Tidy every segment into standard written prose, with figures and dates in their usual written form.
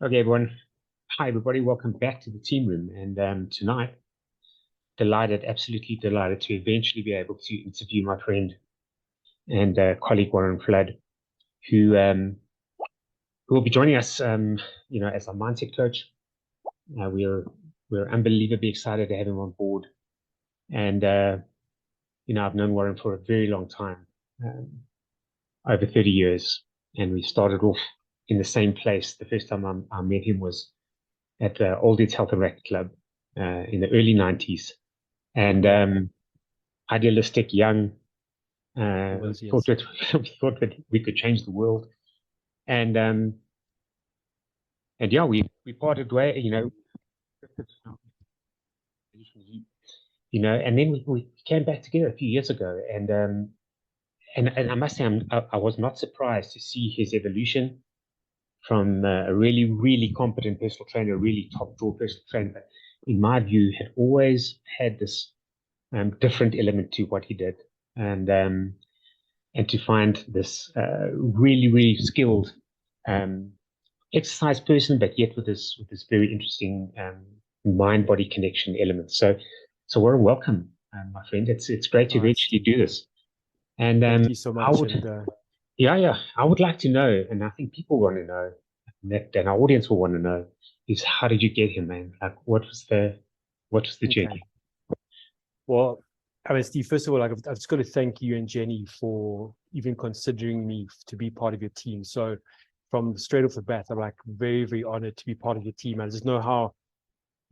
Okay, everyone. Hi, everybody. Welcome back to the team room. And tonight, absolutely delighted to eventually be able to interview my friend and colleague Warren Flood, who will be joining us, as our mindset coach. We're unbelievably excited to have him on board. And I've known Warren for a very long time, over 30 years, and we started off in the same place. The first time I met him was at the Old Health and Racquet Club in the early 90s. And idealistic, young, Was, thought yes. that we thought that we could change the world. And yeah, we parted way, and then we came back together a few years ago. And I must say, I was not surprised to see his evolution from a really, really competent personal trainer, a really top draw personal trainer, but in my view, had always had this different element to what he did. And to find this really, really skilled um, exercise person, but yet with this very interesting mind-body connection element. So Warren, welcome, my friend. It's great to All right, eventually Steve. do this. And Thank you so I much. would, And I would like to know, and I think people want to know, and our audience will want to know, is how did you get here, man? Like, what was the okay. journey? Well, I mean, Steve, first of all, I've just got to thank you and Jenny for even considering me to be part of your team. So from straight off the bat, I'm like very, very honored to be part of your team. I just know how,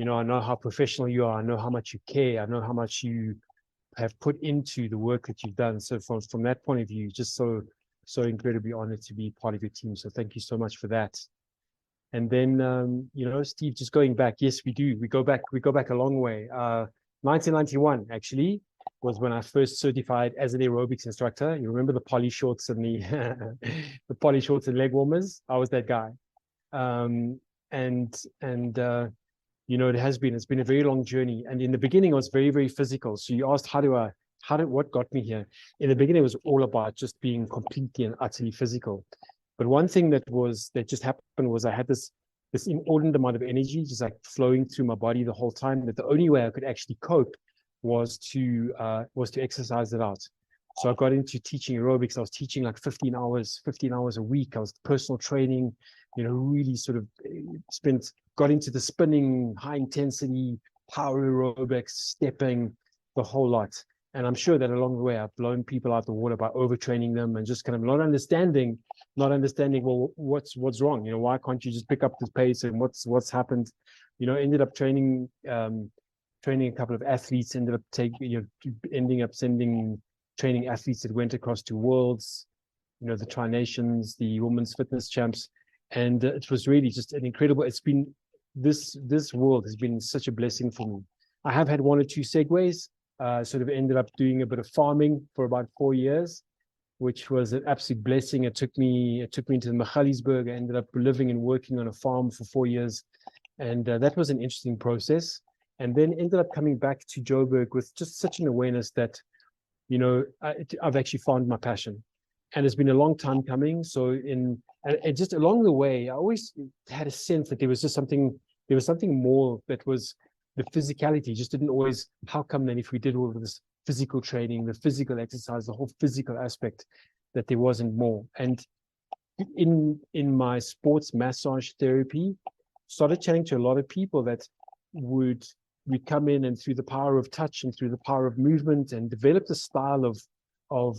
I know how professional you are. I know how much you care. I know how much you have put into the work that you've done. So from that point of view, just so incredibly honored to be part of your team. So thank you so much for that. And then, Steve, just going back, yes, we do. We go back a long way. 1991 actually was when I first certified as an aerobics instructor. You remember the poly shorts and the the poly shorts and leg warmers? I was that guy. Um, and it's been a very long journey. And in the beginning, it was very, very physical. So you asked, what got me here? In the beginning, it was all about just being completely and utterly physical. But one thing that just happened was I had this inordinate amount of energy just like flowing through my body the whole time, that the only way I could actually cope was to exercise it out. So I got into teaching aerobics. I was teaching like 15 hours a week. I was personal training, really sort of got into the spinning, high intensity, power aerobics, stepping, the whole lot. And I'm sure that along the way, I've blown people out the water by overtraining them and just kind of not understanding, well, what's wrong? Why can't you just pick up the pace, and what's happened? Ended up training a couple of athletes, ending up sending training athletes that went across to worlds, the Tri Nations, the women's fitness champs. And it was really just an incredible, it's been, this world has been such a blessing for me. I have had one or two segues, sort of ended up doing a bit of farming for about 4 years, which was an absolute blessing. It took me to the Magaliesburg. I ended up living and working on a farm for 4 years. And that was an interesting process. And then ended up coming back to Joburg with just such an awareness that, I've actually found my passion. And it's been a long time coming. And just along the way, I always had a sense that there was something more, that was the physicality just didn't always, how come then if we did all of this physical training, the physical exercise, the whole physical aspect, that there wasn't more. And in my sports massage therapy, started chatting to a lot of people that would come in, and through the power of touch and through the power of movement, and developed a style of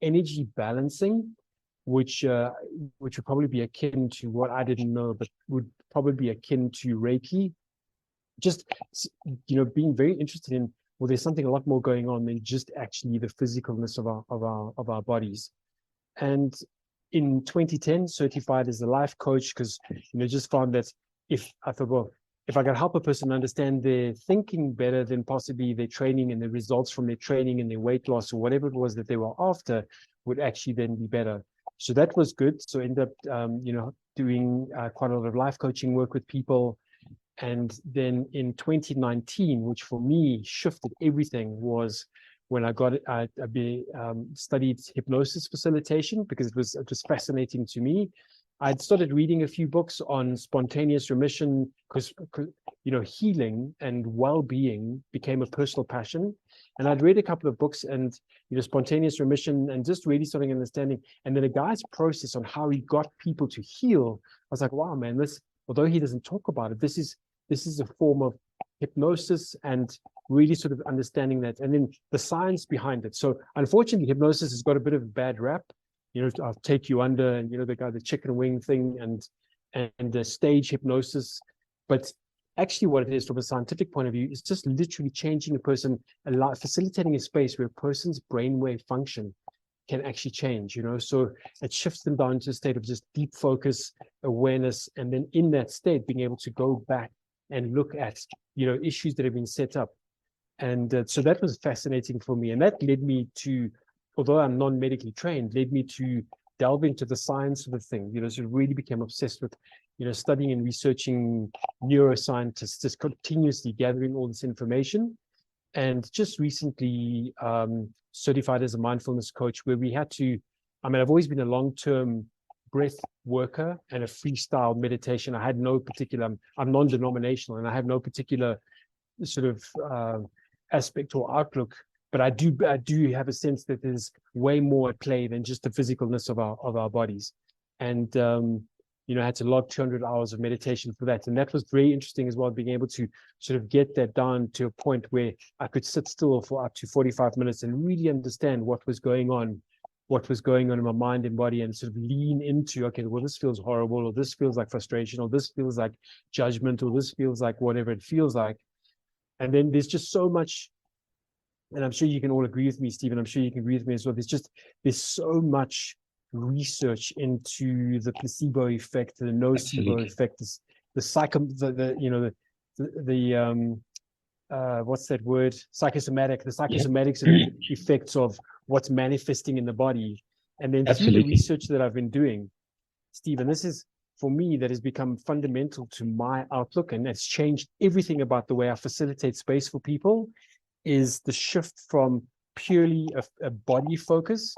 energy balancing, which would probably be akin to what I didn't know, but would probably be akin to Reiki. Just being very interested in, well, there's something a lot more going on than just actually the physicalness of our bodies. And in 2010, certified as a life coach, because just found that if I thought, well, if I could help a person understand their thinking better, then possibly their training and the results from their training and their weight loss or whatever it was that they were after would actually then be better. So that was good. So I ended up, doing quite a lot of life coaching work with people. And then in 2019, which for me shifted everything, was when I studied hypnosis facilitation, because it was fascinating to me. I'd started reading a few books on spontaneous remission because, you know, healing and well-being became a personal passion. And I'd read a couple of books and, you know, spontaneous remission and just really starting understanding. And then a guy's process on how he got people to heal. I was like, wow, man, this, although he doesn't talk about it, this is a form of hypnosis and really sort of understanding that. And then the science behind it. So unfortunately, hypnosis has got a bit of a bad rap. You know, I'll take you under, and you know, the chicken wing thing and the stage hypnosis. But actually what it is from a scientific point of view is just literally changing a person, facilitating a space where a person's brainwave function can actually change, you know. So it shifts them down to a state of just deep focus, awareness, and then in that state being able to go back and look at, you know, issues that have been set up. And so that was fascinating for me. And that led me to, although I'm non-medically trained, led me to delve into the science of the thing. You know, so really became obsessed with, you know, studying and researching neuroscientists, just continuously gathering all this information. And just recently certified as a mindfulness coach, where we had to, I mean, I've always been a long-term breath worker and a freestyle meditation. I had no particular, I'm non-denominational and I have no particular sort of aspect or outlook, but I do have a sense that there's way more at play than just the physicalness of our bodies. And you know, I had to log 200 hours of meditation for that. And that was very interesting as well, being able to sort of get that down to a point where I could sit still for up to 45 minutes and really understand what was going on in my mind and body, and sort of lean into, okay, well, this feels horrible, or this feels like frustration, or this feels like judgment, or this feels like whatever it feels like. And then there's just so much, and I'm sure you can all agree with me, Stephen, I'm sure you can agree with me as well. There's so much research into the placebo effect, the nocebo effect, what's that word? Psychosomatic, the psychosomatic sort of effects of what's manifesting in the body. And then through the research that I've been doing, Stephen, this is, for me, that has become fundamental to my outlook, and it's changed everything about the way I facilitate space for people, is the shift from purely a body focus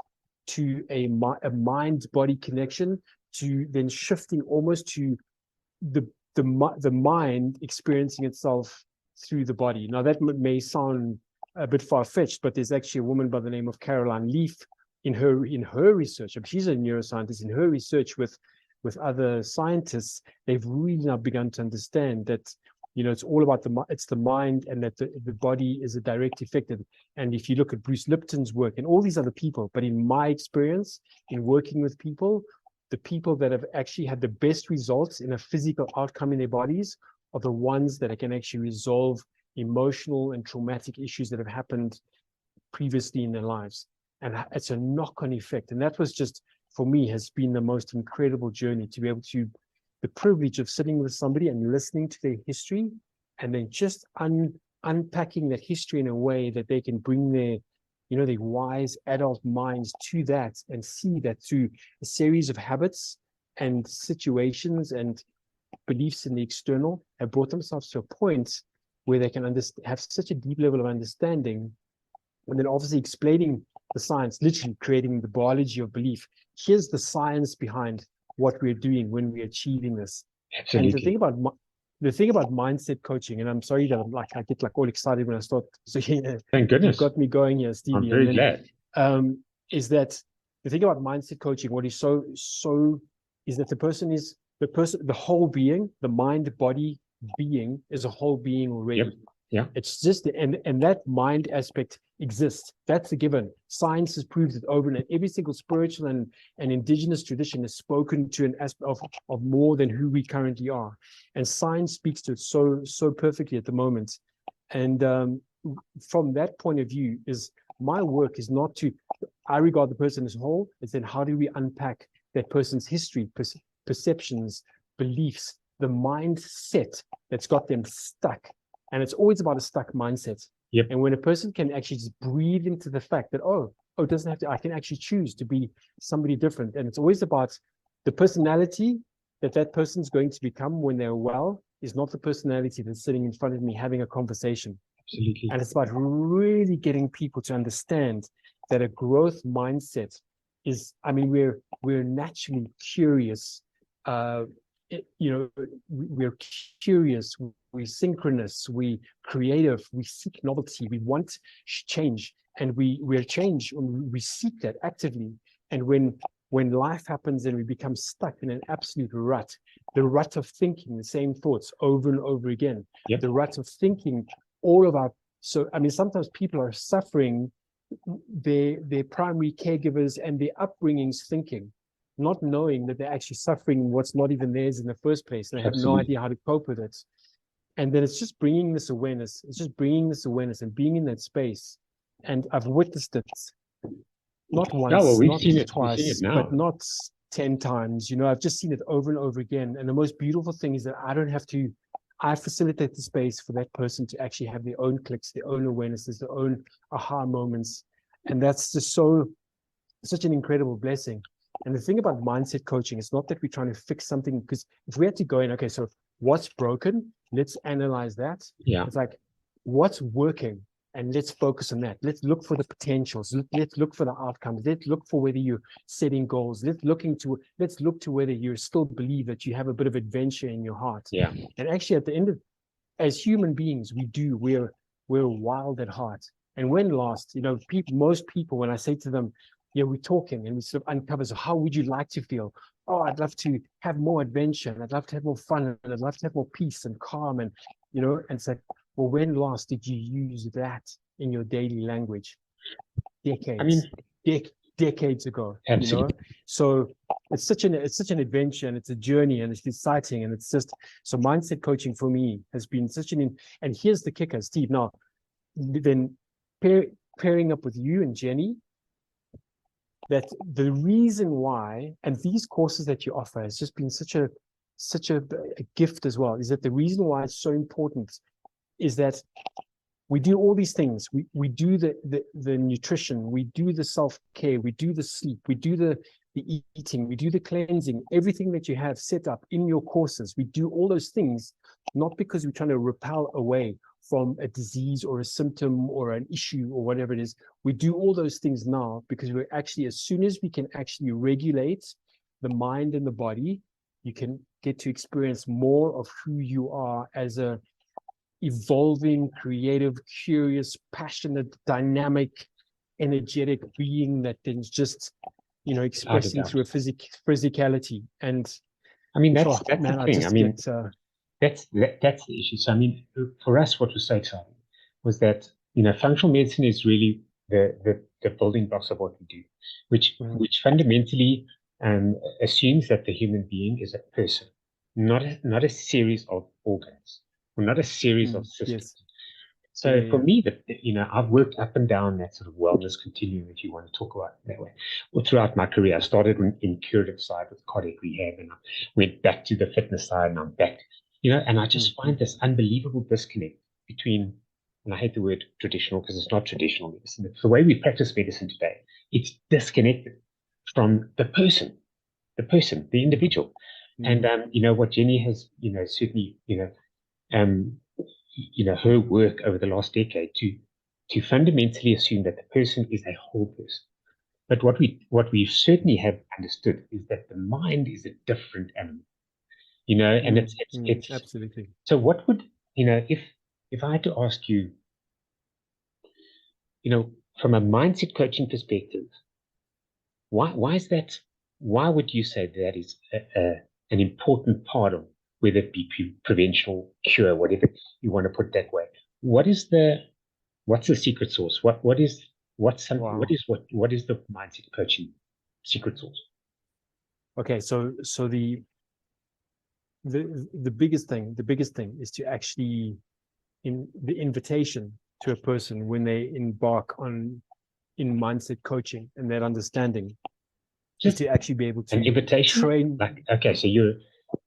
to a mind-body connection, to then shifting almost to the mind experiencing itself through the body. Now, that may sound a bit far-fetched, but there's actually a woman by the name of Caroline Leaf in her research. She's a neuroscientist. In her research with other scientists, they've really now begun to understand that, you know, it's all about it's the mind, and that the body is a direct effect. And if you look at Bruce Lipton's work and all these other people, but in my experience in working with people, the people that have actually had the best results in a physical outcome in their bodies are the ones that can actually resolve emotional and traumatic issues that have happened previously in their lives. And it's a knock-on effect. And that was just, for me, has been the most incredible journey, to be able to, the privilege of sitting with somebody and listening to their history, and then just unpacking that history in a way that they can bring their, you know, their wise adult minds to that, and see that through a series of habits and situations and beliefs in the external have brought themselves to a point where they can have such a deep level of understanding, and then obviously explaining the science, literally creating the biology of belief. Here's the science behind what we're doing when we're achieving this. Absolutely. And the thing about mindset coaching, and I'm sorry that I get all excited when I start. So thank goodness, you've got me going here, Stevie. I'm very glad. Is that the thing about mindset coaching? What is so is that the whole being, the mind, body, being is a whole being already. Yeah. It's just, and that mind aspect exists. That's a given. Science has proved it over, and every single spiritual and indigenous tradition has spoken to an aspect of more than who we currently are. And science speaks to it so perfectly at the moment. And from that point of view, is my work is not to, I regard the person as whole, it's then how do we unpack that person's history, perceptions, beliefs, the mindset that's got them stuck. And it's always about a stuck mindset. And when a person can actually just breathe into the fact that, it doesn't have to, I can actually choose to be somebody different. And it's always about the personality that person's going to become when they're well is not the personality that's sitting in front of me having a conversation. Absolutely. And it's about really getting people to understand that a growth mindset is, I mean, we're naturally curious we're curious, we're synchronous, we creative, we seek novelty, we want change, and we're change, we seek that actively. And when life happens and we become stuck in an absolute rut, the rut of thinking the same thoughts over and over again, Yep. the rut of thinking all of our, so I mean, sometimes people are suffering their primary caregivers and their upbringings thinking, not knowing that they're actually suffering what's not even theirs in the first place. And they have no Absolutely. idea how to cope with it. And then it's just bringing this awareness. It's just bringing this awareness and being in that space. And I've witnessed it not Yeah, well, once, we've not seen it. We've seen it twice, but now. not 10 times. You know, I've just seen it over and over again. And the most beautiful thing is that I don't have to, I facilitate the space for that person to actually have their own clicks, their own awarenesses, their own aha moments. And that's just such an incredible blessing. And the thing about mindset coaching, it's not that we're trying to fix something, because if we had to go in, okay, so what's broken? Let's analyze that. Yeah. It's like, what's working? And let's focus on that. Let's look for the potentials. Let's look for the outcomes. Let's look for whether you're setting goals. Let's look to whether you still believe that you have a bit of adventure in your heart. Yeah. And actually, at the end of, as human beings, we're wild at heart. And when lost, you know, most people, when I say to them, yeah, we're talking and we sort of uncover, so how would you like to feel? Oh, I'd love to have more adventure, and I'd love to have more fun, and I'd love to have more peace and calm. And, you know, and it's like, well, when last did you use that in your daily language? I mean, Decades ago, absolutely. you know? So it's such an adventure, and it's a journey, and it's exciting. And it's just, so mindset coaching for me has been such and here's the kicker, Steve. Now, then pairing up with you and Jenny, that the reason why, and these courses that you offer has just been such a gift as well, is that the reason why it's so important is that we do all these things. We do the nutrition, we do the self-care, we do the sleep, we do the eating, we do the cleansing, everything that you have set up in your courses. We do all those things, not because we're trying to repel away from a disease or a symptom or an issue or whatever it is. We do all those things now because we're actually, as soon as we can actually regulate the mind and the body, you can get to experience more of who you are as a evolving, creative, curious, passionate, dynamic, energetic being that is just, you know, expressing through a physicality. And I mean, that's man, the thing. I just mean, get, that's the issue. So, I mean, for us, what was so exciting was that, you know, functional medicine is really the building blocks of what we do, which fundamentally assumes that the human being is a person, not a series of organs, or not a series of systems. yes. So for me, you know, I've worked up and down that sort of wellness continuum, if you want to talk about it that way. Well, throughout my career, I started in curative side with cardiac rehab, and I went back to the fitness side, and I'm back, you know, and I just find this unbelievable disconnect between, and I hate the word traditional because it's not traditional medicine. It's the way we practice medicine today. It's disconnected from the person, the individual. And you know, what Jenny has, you know, certainly, you know, her work over the last decade to fundamentally assume that the person is a whole person. But what we certainly have understood is that the mind is a different animal, you know, and it's absolutely. so what would, you know, if I had to ask you, you know, from a mindset coaching perspective, why is that? Why would you say that is an important part of, whether it be prevention, cure, whatever you want to put that way? What's the secret sauce? What is what's something? Wow. What is the mindset coaching secret sauce? Okay, so the biggest thing is to actually, in the invitation to a person when they embark on in mindset coaching and that understanding, is Just to actually be able an to invitation? train. Like, okay, so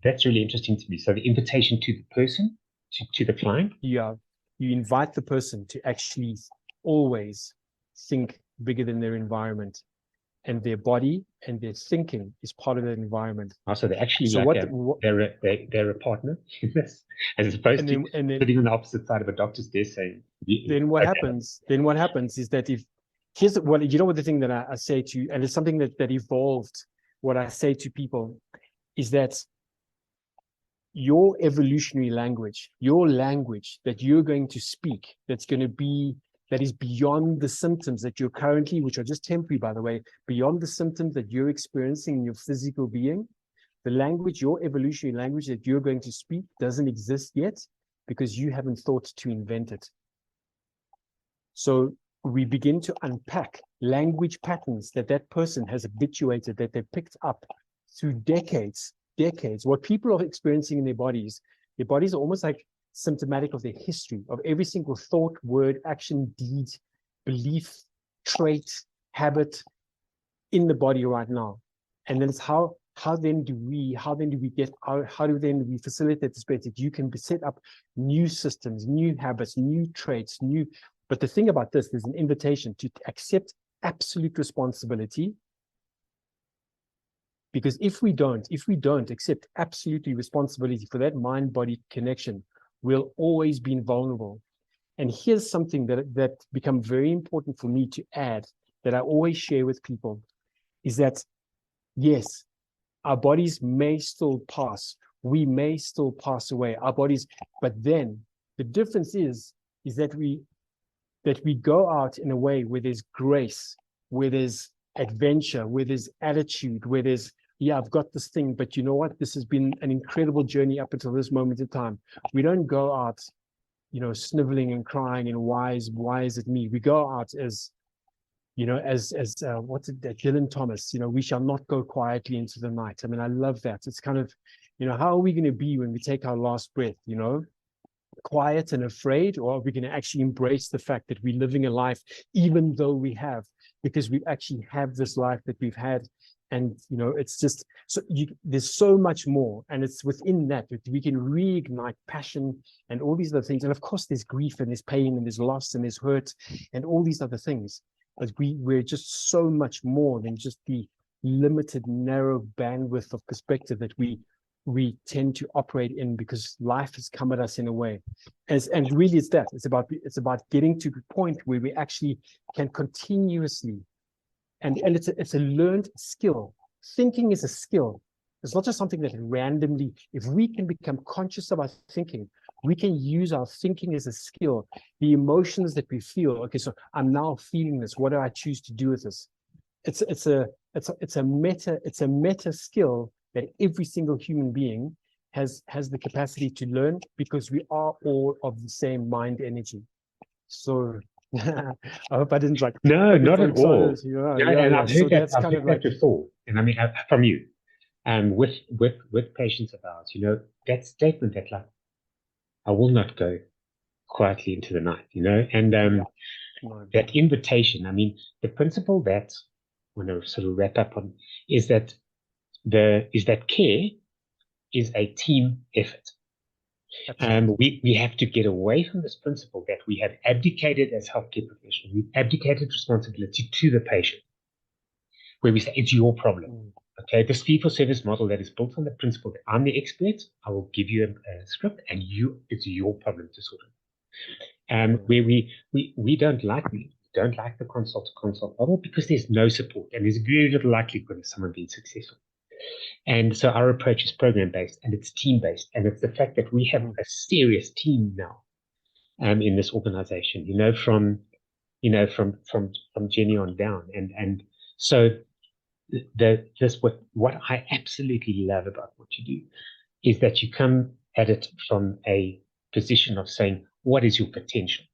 that's really interesting to me. So the invitation to the person, to the client. You invite the person to actually always think bigger than their environment, and their body and their thinking is part of that environment. So they're actually So like they're a partner in this, as opposed to sitting on the opposite side of a doctor's desk saying. Then what happens? Then what happens is that here's what you know what the thing that I say to you, and it's something that evolved. What I say to people is that your evolutionary language, your language that you're going to speak, that is beyond the symptoms that you're currently, which are just temporary, by the way, beyond the symptoms that you're experiencing in your physical being, the language, your evolutionary language that you're going to speak doesn't exist yet because you haven't thought to invent it. So we begin to unpack language patterns that person has habituated, that they picked up through decades. What people are experiencing in their bodies are almost like symptomatic of their history, of every single thought, word, action, deed, belief, trait, habit in the body right now. And then it's how then do we facilitate the space that you can set up new systems, new habits, new traits, but the thing about this, there's an invitation to accept absolute responsibility. Because if we don't accept absolutely responsibility for that mind-body connection, we'll always be vulnerable. And here's something that become very important for me to add, that I always share with people, is that yes, our bodies may still pass. We may still pass away, our bodies, but then the difference is that we go out in a way where there's grace, where there's adventure, where there's attitude, where there's, yeah, I've got this thing, but you know what? This has been an incredible journey up until this moment in time. We don't go out, sniveling and crying and why is it me? We go out as, what's it, that Dylan Thomas, we shall not go quietly into the night. I mean, I love that. It's kind of, how are we going to be when we take our last breath, quiet and afraid, or are we going to actually embrace the fact that we're living a life, even though because we actually have this life that we've had. And, it's just, so there's so much more. And it's within that we can reignite passion and all these other things. And of course, there's grief and there's pain and there's loss and there's hurt and all these other things. But we're just so much more than just the limited, narrow bandwidth of perspective that we tend to operate in, because life has come at us in a way. And really it's about getting to the point where we actually can continuously, and it's a learned skill. Thinking is a skill. It's not just something that randomly, if we can become conscious of our thinking, we can use our thinking as a skill. The emotions that we feel, okay, so I'm now feeling this. What do I choose to do with this? It's a meta skill that every single human being has the capacity to learn, because we are all of the same mind energy. So I hope I didn't like No, not at all. And I've So heard that. that's I've kind of heard that like before, and I mean from you, with patients of ours, that statement that like, I will not go quietly into the night, and no. that invitation. I mean, the principle that I want to sort of wrap up on is that care is a team effort. We have to get away from this principle that we have abdicated as healthcare professionals. We've abdicated responsibility to the patient, where we say it's your problem. Okay, this fee-for-service model that is built on the principle that I'm the expert, I will give you a script, and it's your problem to sort of. Where we don't like the consult model, because there's no support and there's very little likelihood of someone being successful. And so our approach is program-based and it's team-based, and it's the fact that we have a serious team now in this organization, from Jenny on down, and so what I absolutely love about what you do is that you come at it from a position of saying, what is your potential?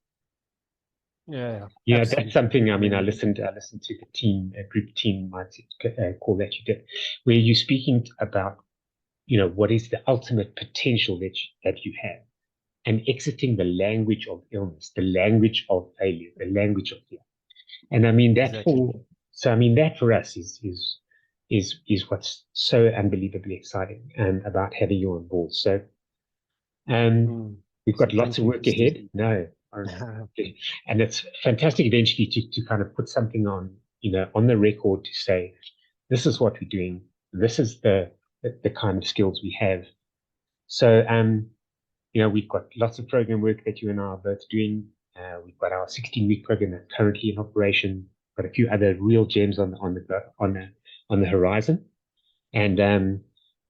That's something. I mean, I listened to the group team mindset call that you did, where you're speaking about, what is the ultimate potential that you have, and exiting the language of illness, the language of failure, the language of fear. And I mean that for us is what's so unbelievably exciting about having you on board. So we've got lots of work ahead. No. And it's fantastic eventually to kind of put something on the record to say, this is what we're doing. This is the kind of skills we have. So, we've got lots of program work that you and I are both doing. We've got our 16-week program that's currently in operation. Got a few other real gems on the horizon, and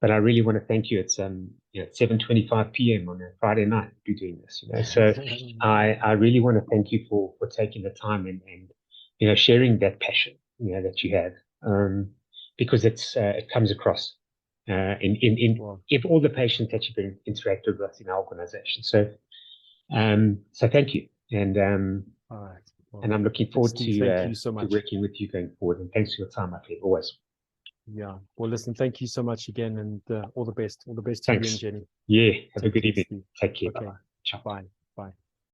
but I really want to thank you. It's 7:25 p.m. on a Friday night to be doing this, So I really want to thank you for taking the time and sharing that passion, that you have, because it comes across in Well, if all the patients that you've been interacted with in our organization. So thank you, all right. Well, and I'm looking forward Steve, thank you so to much. working with you going forward. And thanks for your time, I feel always. Yeah. Well, listen, thank you so much again, and all the best. All the best to you and Thanks. Jenny. Yeah. Have a Take good care, evening. Steve. Take care. Okay. Bye-bye. Ciao. Bye.